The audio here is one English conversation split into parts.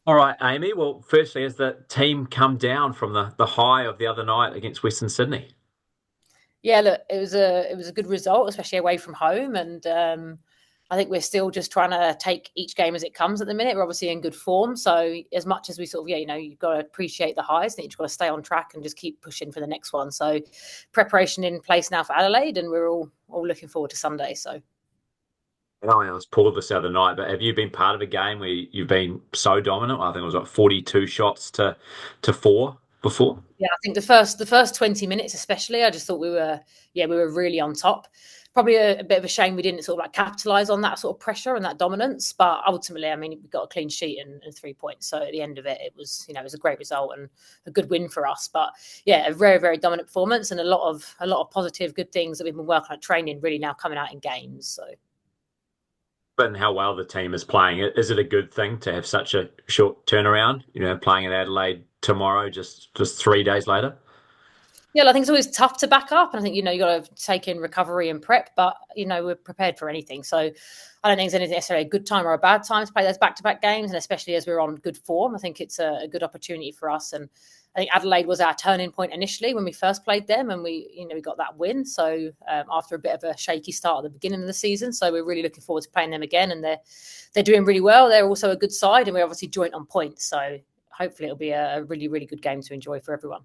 All right, Amy. Well, firstly, has the team come down from the high of the other night against Western Sydney? Yeah, look, it was a good result, especially away from home, and I think we're still just trying to take each game as it comes at the minute. We're obviously in good form, so as much as we sort of you've got to appreciate the highs, I think you've got to stay on track and just keep pushing for the next one. So preparation in place now for Adelaide, and we're all looking forward to Sunday. So. Oh, I was pulled this the other night, but have you been part of a game where you've been so dominant? I think it was like 42 shots to four before. Yeah, I think the first 20 minutes especially, I just thought we were really on top. Probably a bit of a shame we didn't sort of like capitalise on that sort of pressure and that dominance. But ultimately, I mean, we got a clean sheet and 3 points. So at the end of it, it was a great result and a good win for us. But yeah, a very, very dominant performance and a lot of positive good things that we've been working on training really now coming out in games. So And how well the team is playing. Is it a good thing to have such a short turnaround? Playing in Adelaide tomorrow, just 3 days later. yeah, I think it's always tough to back up. And I think, you got to take in recovery and prep, but, we're prepared for anything. So I don't think it's anything necessarily a good time or a bad time to play those back to back games. And especially as we're on good form, I think it's a good opportunity for us. And I think Adelaide was our turning point initially when we first played them and we got that win. So after a bit of a shaky start at the beginning of the season. So we're really looking forward to playing them again. And they're doing really well. They're also a good side and we're obviously joint on points. So hopefully it'll be a really, really good game to enjoy for everyone.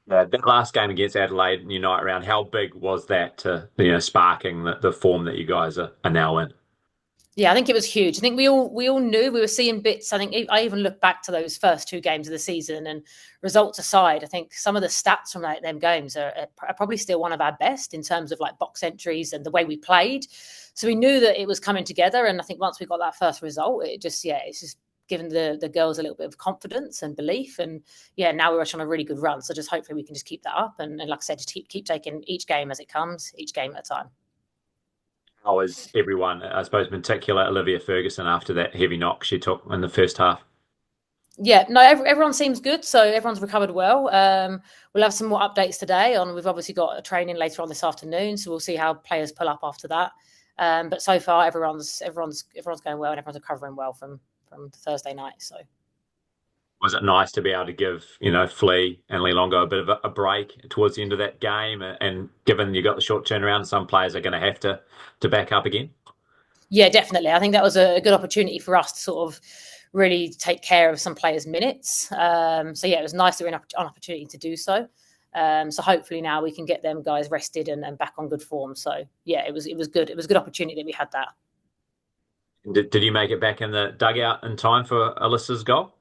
That last game against Adelaide and Unite round, how big was that to sparking the form that you guys are now in? Yeah, I think it was huge. I think we all knew we were seeing bits. I think I even look back to those first two games of the season, and results aside, I think some of the stats from them games are probably still one of our best in terms of like box entries and the way we played. So we knew that it was coming together, and I think once we got that first result, it's just given the girls a little bit of confidence and belief, and yeah, now we're on a really good run. So just hopefully we can just keep that up, and like I said, just keep taking each game as it comes, each game at a time. How is everyone, I suppose, in particular Olivia Ferguson, after that heavy knock she took in the first half? Yeah, no, everyone seems good. So everyone's recovered well. We'll have some more updates today on. We've obviously got a training later on this afternoon, so we'll see how players pull up after that. But so far, everyone's going well and everyone's recovering well from Thursday night. So Was it nice to be able to give, Flea and Lee Longo a bit of a break towards the end of that game? And given you got the short turnaround, some players are going to have to back up again. yeah, definitely. I think that was a good opportunity for us to sort of really take care of some players' minutes. So yeah, it was nice that we're an opportunity to do so. So hopefully now we can get them guys rested and back on good form. So yeah, it was good. It was a good opportunity that we had that. Did you make it back in the dugout in time for Alyssa's goal?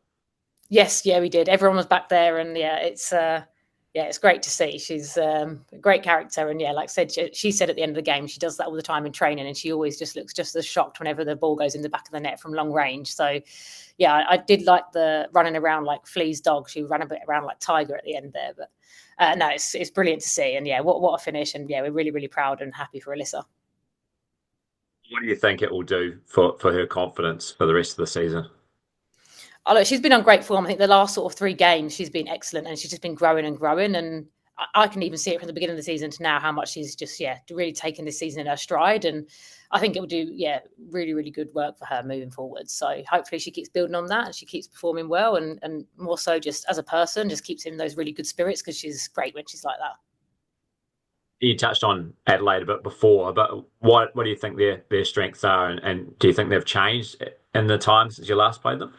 Yes, yeah, we did. Everyone was back there, and it's great to see. She's a great character, and yeah, like I said, she said at the end of the game, she does that all the time in training, and she always just looks just as shocked whenever the ball goes in the back of the net from long range. So, yeah, I did like the running around like Flea's dog. She ran a bit around like Tiger at the end there, but no, it's brilliant to see, and yeah, what a finish, and yeah, we're really really proud and happy for Alyssa. What do you think it will do for her confidence for the rest of the season? Oh, look, she's been on great form. I think the last sort of three games, she's been excellent, and she's just been growing and growing. And I can even see it from the beginning of the season to now how much she's just really taken this season in her stride. And I think it will do really really good work for her moving forward. So hopefully she keeps building on that and she keeps performing well, and more so just as a person, just keeps in those really good spirits because she's great when she's like that. You touched on Adelaide a bit before, but what do you think their strengths are, and do you think they've changed in the time since you last played them?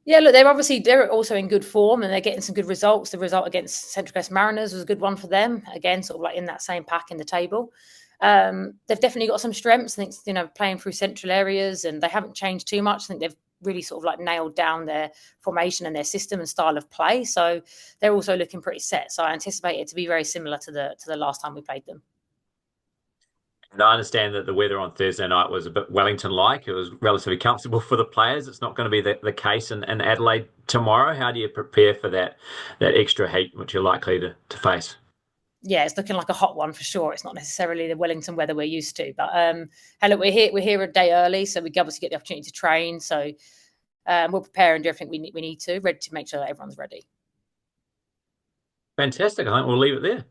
Yeah, look, they're also in good form and they're getting some good results. The result against Central Coast Mariners was a good one for them. Again, sort of like in that same pack in the table. They've definitely got some strengths. I think playing through central areas, and they haven't changed too much. I think they've really sort of like nailed down their formation and their system and style of play. So they're also looking pretty set. So I anticipate it to be very similar to the last time we played them. And I understand that the weather on Thursday night was a bit Wellington-like. It was relatively comfortable for the players. It's not going to be the case in Adelaide tomorrow. How do you prepare for that extra heat which you're likely to face? Yeah, it's looking like a hot one for sure. It's not necessarily the Wellington weather we're used to, but hey, look, we're here a day early, so we obviously get the opportunity to train. So we'll prepare and do everything we need to, ready to make sure that everyone's ready. Fantastic. I think we'll leave it there.